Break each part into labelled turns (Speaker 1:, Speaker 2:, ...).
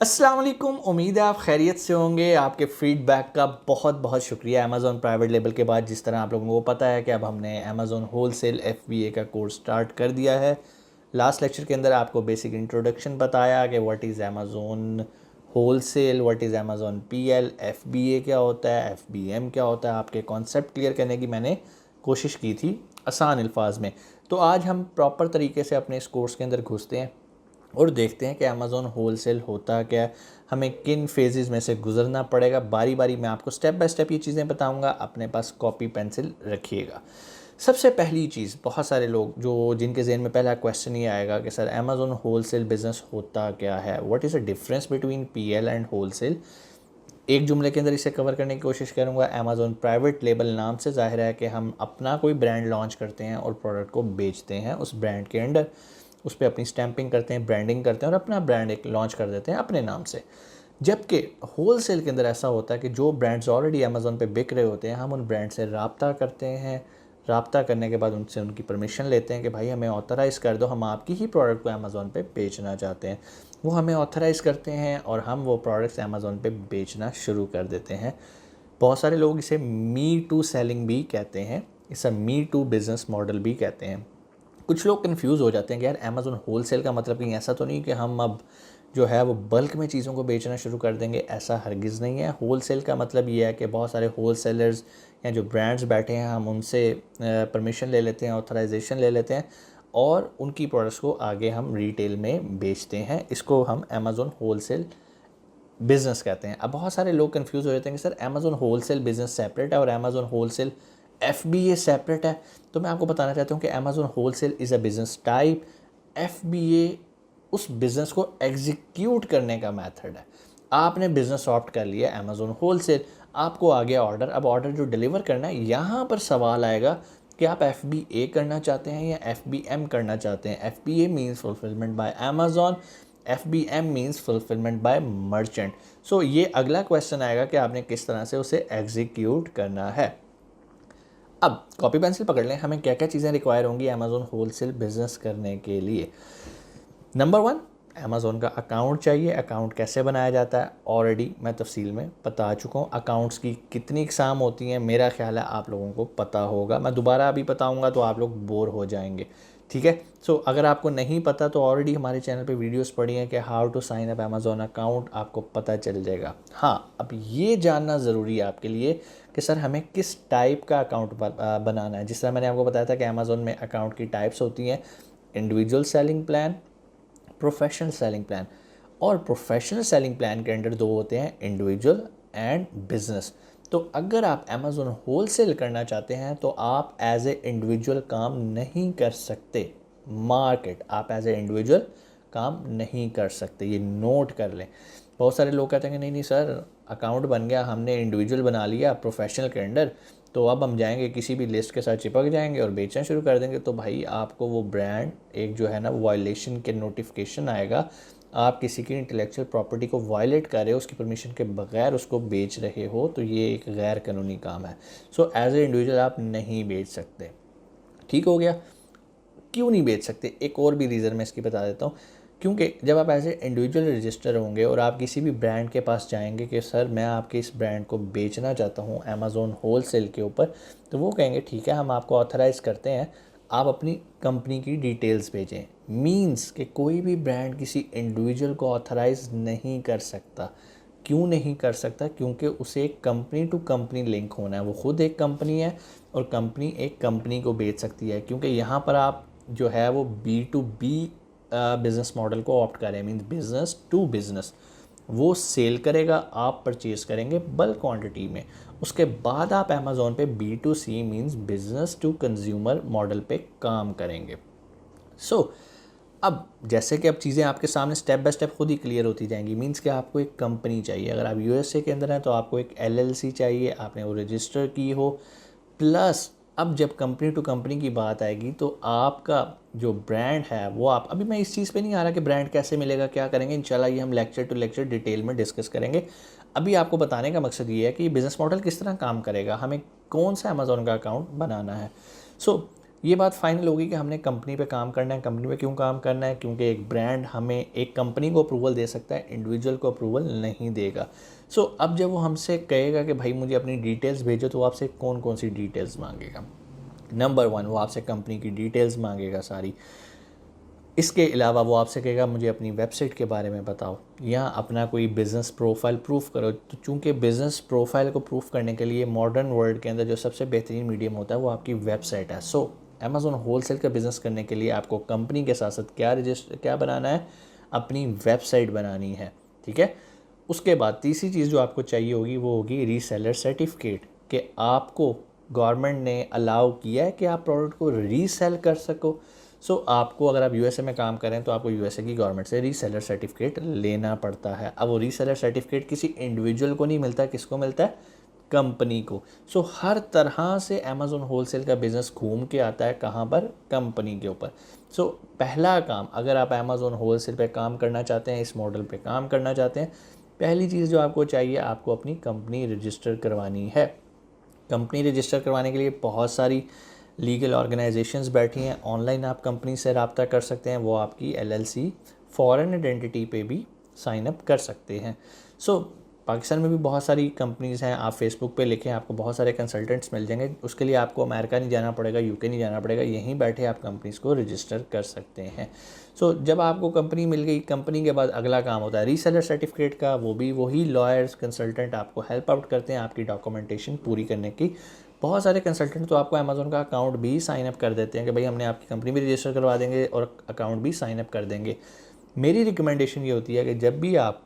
Speaker 1: अस्सलाम वालेकुम। उम्मीद है आप खैरियत से होंगे। आपके फीडबैक का बहुत बहुत शुक्रिया। अमेज़ॉन प्राइवेट लेबल के बाद जिस तरह आप लोगों को पता है कि अब हमने अमेज़ॉन होलसेल FBA का कोर्स स्टार्ट कर दिया है। लास्ट लेक्चर के अंदर आपको बेसिक इंट्रोडक्शन बताया कि what is Amazon wholesale, what is Amazon PL, FBA क्या होता है, FBM क्या होता है। आपके कॉन्सेप्ट क्लियर करने की मैंने कोशिश की थी आसान अल्फाज में। तो आज हम प्रॉपर तरीके से अपने इस कोर्स के अंदर घुसते हैं और देखते हैं कि अमेज़ॉन होलसेल होता क्या है, हमें किन फेजेस में से गुजरना पड़ेगा। बारी बारी मैं आपको स्टेप बाय स्टेप ये चीज़ें बताऊंगा। अपने पास कॉपी पेंसिल रखिएगा। सबसे पहली चीज़, बहुत सारे लोग जो जिनके जहन में पहला क्वेश्चन ये आएगा कि सर अमेज़ॉन होलसेल बिज़नेस होता क्या है, what is the difference between PL and wholesale. एक जुमले के अंदर इसे कवर करने की कोशिश करूंगा। अमेज़ॉन प्राइवेट लेबल नाम से ज़ाहिर है कि हम अपना कोई ब्रांड लॉन्च करते हैं और प्रोडक्ट को बेचते हैं उस ब्रांड के अंडर, उस पर अपनी स्टैंपिंग करते हैं, ब्रांडिंग करते हैं और अपना ब्रांड एक लॉन्च कर देते हैं अपने नाम से। जबकि होलसेल के अंदर ऐसा होता है कि जो ब्रांड्स ऑलरेडी अमेज़ॉन पे बिक रहे होते हैं, हम उन ब्रांड से रब्ता करते हैं। रब्ता करने के बाद उनसे उनकी परमिशन लेते हैं कि भाई हमें ऑथराइज़ कर दो, हम आपकी ही प्रोडक्ट को अमेज़ॉन पे बेचना चाहते हैं। वो हमें ऑथराइज़ करते हैं और हम वो प्रोडक्ट्स अमेज़ॉन पे बेचना शुरू कर देते हैं। बहुत सारे लोग इसे मी टू सेलिंग भी कहते हैं, इसे मी टू बिज़नेस मॉडल भी कहते हैं। कुछ लोग कंफ्यूज हो जाते हैं कि यार अमेज़ॉन होलसेल का मतलब कहीं ऐसा तो नहीं कि हम अब जो है वो बल्क में चीज़ों को बेचना शुरू कर देंगे। ऐसा हरगिज़ नहीं है। होलसेल का मतलब ये है कि बहुत सारे होलसेलर्स या जो ब्रांड्स बैठे हैं, हम उनसे परमिशन ले लेते हैं, ऑथराइजेशन ले लेते हैं और उनकी प्रोडक्ट्स को आगे हम रिटेल में बेचते हैं। इसको हम अमेज़ॉन होलसेल बिज़नेस कहते हैं। अब बहुत सारे लोग कंफ्यूज हो जाते हैं कि sir Amazon wholesale business separate है और अमेज़ॉन होलसेल FBA सेपरेट है। तो मैं आपको बताना चाहता हूँ कि Amazon wholesale is a business type, FBA उस बिज़नेस को एग्जीक्यूट करने का मेथड है। आपने बिज़नेस ऑप्ट कर लिया अमेज़ॉन होलसेल, आपको आ गया ऑर्डर। अब ऑर्डर जो डिलीवर करना है, यहाँ पर सवाल आएगा कि आप FBA करना चाहते हैं या FBM करना चाहते हैं। FBA means fulfilment by Amazon, FBM means fulfilment by merchant. So ये अगला क्वेश्चन आएगा कि आपने किस तरह से उसे एग्जीक्यूट करना है। अब कॉपी पेंसिल पकड़ लें, हमें क्या क्या चीज़ें रिक्वायर होंगी अमेज़ॉन होलसेल बिजनेस करने के लिए। नंबर 1, अमेज़ॉन का अकाउंट चाहिए। अकाउंट कैसे बनाया जाता है ऑलरेडी मैं तफसील में बता चुका हूँ। अकाउंट्स की कितनी इकसाम होती हैं मेरा ख्याल है आप लोगों को पता होगा। मैं दोबारा अभी बताऊँगा तो आप लोग बोर हो जाएंगे, ठीक है। सो अगर आपको नहीं पता तो ऑलरेडी हमारे चैनल पे वीडियोस पड़ी हैं कि how to sign up Amazon account, आपको पता चल जाएगा। हाँ, अब ये जानना ज़रूरी है आपके लिए कि सर हमें किस टाइप का अकाउंट बनाना है। जिस तरह मैंने आपको बताया था कि अमेज़ॉन में अकाउंट की टाइप्स होती हैं, individual selling plan, professional selling plan. और प्रोफेशनल सेलिंग प्लान के अंडर दो होते हैं, इंडिविजुअल एंड बिजनेस। तो अगर आप अमेज़ॉन होलसेल करना चाहते हैं तो आप एज ए इंडिविजुअल काम नहीं कर सकते। मार्केट, आप एज ए इंडिविजुअल काम नहीं कर सकते, ये नोट कर लें। बहुत सारे लोग कहते हैं कि नहीं नहीं सर, अकाउंट बन गया, हमने इंडिविजुअल बना लिया प्रोफेशनल के अंडर, तो अब हम जाएंगे किसी भी लिस्ट के साथ चिपक जाएंगे और बेचना शुरू कर देंगे। तो भाई आपको वो ब्रांड एक जो है ना वायलेशन के नोटिफिकेशन आएगा। आप किसी की इंटेलेक्चुअल प्रॉपर्टी को वायलेट कर रहे हो, उसकी परमिशन के बगैर उसको बेच रहे हो, तो ये एक गैर कानूनी काम है। सो एज ए इंडिविजुअल आप नहीं बेच सकते। ठीक हो गया। क्यों नहीं बेच सकते, एक और भी रीज़न मैं इसकी बता देता हूँ। क्योंकि जब आप एज ए इंडिविजुअल रजिस्टर होंगे और आप किसी भी ब्रांड के पास जाएंगे कि सर मैं आपके इस ब्रांड को बेचना चाहता हूँ अमेज़ॉन होलसेल के ऊपर, तो वो कहेंगे ठीक है हम आपको ऑथराइज़ करते हैं, आप अपनी कंपनी की डिटेल्स भेजें। मींस कि कोई भी ब्रांड किसी इंडिविजुअल को ऑथराइज़ नहीं कर सकता। क्यों नहीं कर सकता? क्योंकि उसे एक कंपनी टू कंपनी लिंक होना है। वो खुद एक कंपनी है और कंपनी एक कंपनी को बेच सकती है। क्योंकि यहाँ पर आप जो है वो B2B बिज़नेस मॉडल को ऑप्ट करें, मीन्स बिज़नेस टू बिज़नेस। वो सेल करेगा, आप परचेज़ करेंगे बल्क क्वांटिटी में। उसके बाद आप अमेज़ॉन पे B2C means business to consumer model पे काम करेंगे। अब जैसे कि अब चीज़ें आपके सामने स्टेप बाय स्टेप खुद ही क्लियर होती जाएंगी। मींस कि आपको एक कंपनी चाहिए। अगर आप USA के अंदर हैं तो आपको एक LLC चाहिए, आपने वो रजिस्टर की हो। प्लस अब जब कंपनी टू कंपनी की बात आएगी तो आपका जो ब्रांड है वो आप, अभी मैं इस चीज़ पे नहीं आ रहा कि ब्रांड कैसे मिलेगा, क्या करेंगे, इंशाल्लाह ये हम लेक्चर टू लेक्चर डिटेल में डिस्कस करेंगे। अभी आपको बताने का मकसद ये है कि बिज़नेस मॉडल किस तरह काम करेगा, हमें कौन सा अमेज़ॉन का अकाउंट बनाना है। ये बात फाइनल होगी कि हमने कंपनी पे काम करना है। कंपनी पे क्यों काम करना है? क्योंकि एक ब्रांड हमें एक कंपनी को अप्रूवल दे सकता है, इंडिविजुअल को अप्रूवल नहीं देगा। सो अब जब वो हमसे कहेगा कि भाई मुझे अपनी डिटेल्स भेजो, तो वो आपसे कौन कौन सी डिटेल्स मांगेगा? नंबर 1, वो आपसे कंपनी की डिटेल्स मांगेगा सारी। इसके अलावा वो आपसे कहेगा मुझे अपनी वेबसाइट के बारे में बताओ, या अपना कोई बिज़नेस प्रोफाइल प्रूफ करो। तो चूँकि बिज़नेस प्रोफाइल को प्रूफ करने के लिए मॉडर्न वर्ल्ड के अंदर जो सबसे बेहतरीन मीडियम होता है वो आपकी वेबसाइट है। सो अमेज़ॉन होलसेल का बिज़नेस करने के लिए आपको कंपनी के साथ साथ क्या बनाना है? अपनी वेबसाइट बनानी है, ठीक है। उसके बाद तीसरी चीज़ जो आपको चाहिए होगी वो होगी रीसेलर सर्टिफिकेट, कि आपको गवर्नमेंट ने अलाउ किया है कि आप प्रोडक्ट को रीसेल कर सको। सो आपको, अगर आप यूएसए में काम करें तो आपको यूएसए की गवर्नमेंट से रीसेलर सर्टिफिकेट लेना पड़ता है। अब वो रीसेलर सर्टिफिकेट किसी इंडिविजुअल को नहीं मिलता, किसको मिलता है? कंपनी को। सो हर तरह से अमेज़ॉन होलसेल का बिज़नेस घूम के आता है कहाँ पर? कंपनी के ऊपर। सो पहला काम, अगर आप अमेज़ॉन होलसेल पे काम करना चाहते हैं, इस मॉडल पे काम करना चाहते हैं, पहली चीज़ जो आपको चाहिए, आपको अपनी कंपनी रजिस्टर करवानी है। कंपनी रजिस्टर करवाने के लिए बहुत सारी लीगल ऑर्गेनाइजेशंस बैठी हैं। ऑनलाइन आप कंपनी से रब्ता कर सकते हैं, वो आपकी एलएलसी फॉरेन आइडेंटिटी पे भी साइन अप कर सकते हैं। सो पाकिस्तान में भी बहुत सारी कंपनीज़ हैं। आप फेसबुक पे लिखें, आपको बहुत सारे कंसल्टेंट्स मिल जाएंगे। उसके लिए आपको अमेरिका नहीं जाना पड़ेगा, यूके नहीं जाना पड़ेगा, यहीं बैठे आप कंपनीज़ को रजिस्टर कर सकते हैं। सो जब आपको कंपनी मिल गई, कंपनी के बाद अगला काम होता है रीसेलर सर्टिफिकेट का। वो भी वही लॉयर्स कंसल्टेंट आपको हेल्प आउट करते हैं आपकी डॉक्यूमेंटेशन पूरी करने की। बहुत सारे कंसल्टेंट तो आपको अमेज़ॉन का अकाउंट भी साइन अप कर देते हैं कि भाई हमने आपकी कंपनी भी रजिस्टर करवा देंगे और अकाउंट भी साइन अप कर देंगे। मेरी रिकमेंडेशन ये होती है कि जब भी आप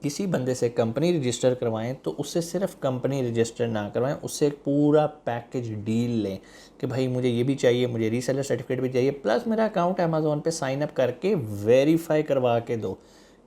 Speaker 1: किसी बंदे से कंपनी रजिस्टर करवाएं तो उससे सिर्फ कंपनी रजिस्टर ना करवाएं, उससे एक पूरा पैकेज डील लें कि भाई मुझे ये भी चाहिए, मुझे रीसेलर सर्टिफिकेट भी चाहिए, प्लस मेरा अकाउंट अमेज़ॉन पे साइन अप करके वेरीफाई करवा के दो।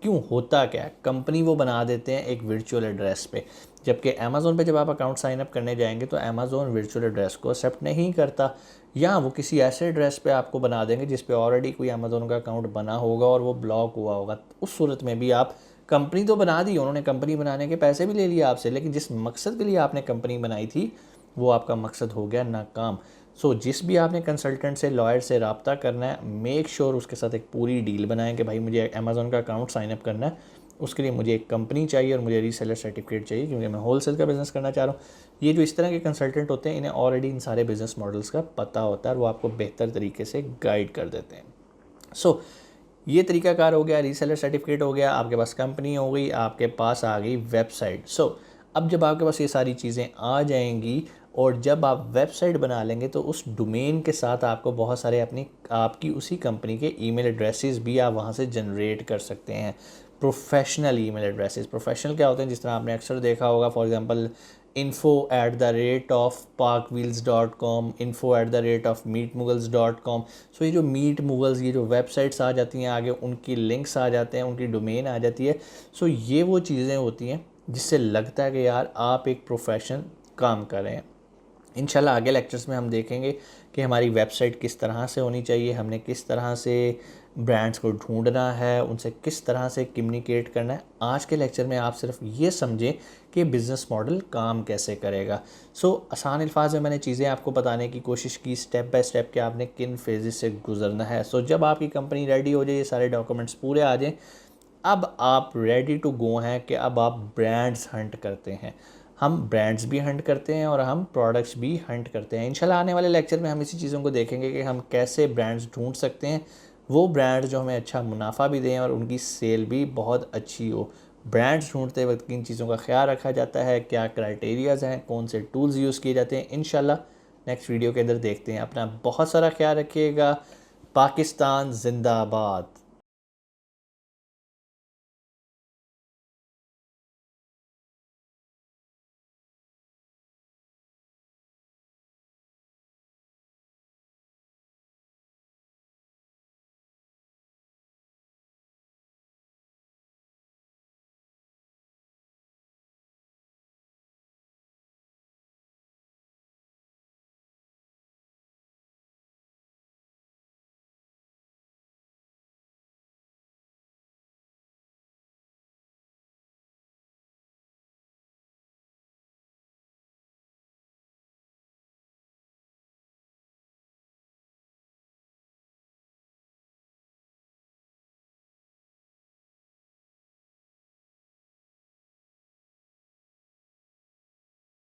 Speaker 1: क्यों? होता क्या है, कंपनी वो बना देते हैं एक वर्चुअल एड्रेस पे, जबकि अमेज़ॉन पे जब आप अकाउंट साइन अप करने जाएंगे तो अमेज़ॉन वर्चुअल एड्रेस को एक्सेप्ट नहीं करता, या वो किसी ऐसे एड्रेस पे आपको बना देंगे जिस पे ऑलरेडी कोई अमेज़ॉन का अकाउंट बना होगा और वो ब्लॉक हुआ होगा। उस सूरत में भी आप, कंपनी तो बना दी, उन्होंने कंपनी बनाने के पैसे भी ले लिए आपसे, लेकिन जिस मकसद के लिए आपने कंपनी बनाई थी वो आपका मकसद हो गया नाकाम। सो जिस भी आपने कंसल्टेंट से, लॉयर से रब्ता करना है, मेक श्योर उसके साथ एक पूरी डील बनाएं कि भाई मुझे अमेज़ॉन का अकाउंट साइन अप करना है, उसके लिए मुझे एक कंपनी चाहिए और मुझे रीसेलर सर्टिफिकेट चाहिए क्योंकि मैं होलसेल का बिज़नेस करना चाह रहा हूँ। ये जो इस तरह के कंसल्टेंट होते हैं, इन्हें ऑलरेडी इन सारे बिज़नेस मॉडल्स का पता होता है और वो आपको बेहतर तरीके से गाइड कर देते हैं। सो ये तरीकाकार हो गया, रीसेलर सर्टिफिकेट हो गया, आपके पास कंपनी हो गई, आपके पास आ गई वेबसाइट। सो अब जब आपके पास ये सारी चीज़ें आ जाएंगी और जब आप वेबसाइट बना लेंगे तो उस डोमेन के साथ आपको बहुत सारे आपकी उसी कंपनी के ईमेल एड्रेसेस भी आप वहाँ से जनरेट कर सकते हैं। प्रोफेशनल ईमेल एड्रेसेस, प्रोफेशनल क्या होते हैं? जिस तरह आपने अक्सर देखा होगा, फॉर एग्जांपल info@parkwheels.com, info@meetmughals.com। सो ये जो मीट मुगल्स, ये जो वेबसाइट्स आ जाती हैं, आगे उनकी लिंक्स आ जाते हैं, उनकी डोमेन आ जाती है। सो ये वो चीज़ें होती हैं जिससे लगता है कि यार आप एक प्रोफेशनल काम कर रहे हैं। इंशाल्लाह आगे लेक्चर्स में हम देखेंगे कि हमारी वेबसाइट किस तरह से होनी चाहिए, हमने किस तरह से ब्रांड्स को ढूंढना है, उनसे किस तरह से कम्युनिकेट करना है। आज के लेक्चर में आप सिर्फ ये समझें कि बिज़नेस मॉडल काम कैसे करेगा। सो आसान अल्फाज में मैंने चीज़ें आपको बताने की कोशिश की स्टेप बाय स्टेप कि आपने किन फेजेस से गुजरना है। सो जब आपकी कंपनी रेडी हो जाए, ये सारे डॉक्यूमेंट्स पूरे आ जाएँ, अब आप रेडी टू गो हैं कि अब आप ब्रांड्स हंट करते हैं। हम ब्रांड्स भी हंट करते हैं और हम प्रोडक्ट्स भी हंट करते हैं। इंशाल्लाह आने वाले लेक्चर में हम इसी चीज़ों को देखेंगे कि हम कैसे ब्रांड्स ढूंढ सकते हैं, वो ब्रांड्स जो हमें अच्छा मुनाफा भी दें और उनकी सेल भी बहुत अच्छी हो। ब्रांड्स ढूंढते वक्त किन चीज़ों का ख्याल रखा जाता है, क्या क्राइटेरियाज़ हैं, कौन से टूल्स यूज़ किए जाते हैं, इंशाल्लाह नेक्स्ट वीडियो के अंदर देखते हैं। अपना बहुत सारा ख्याल रखिएगा। पाकिस्तान जिंदाबाद।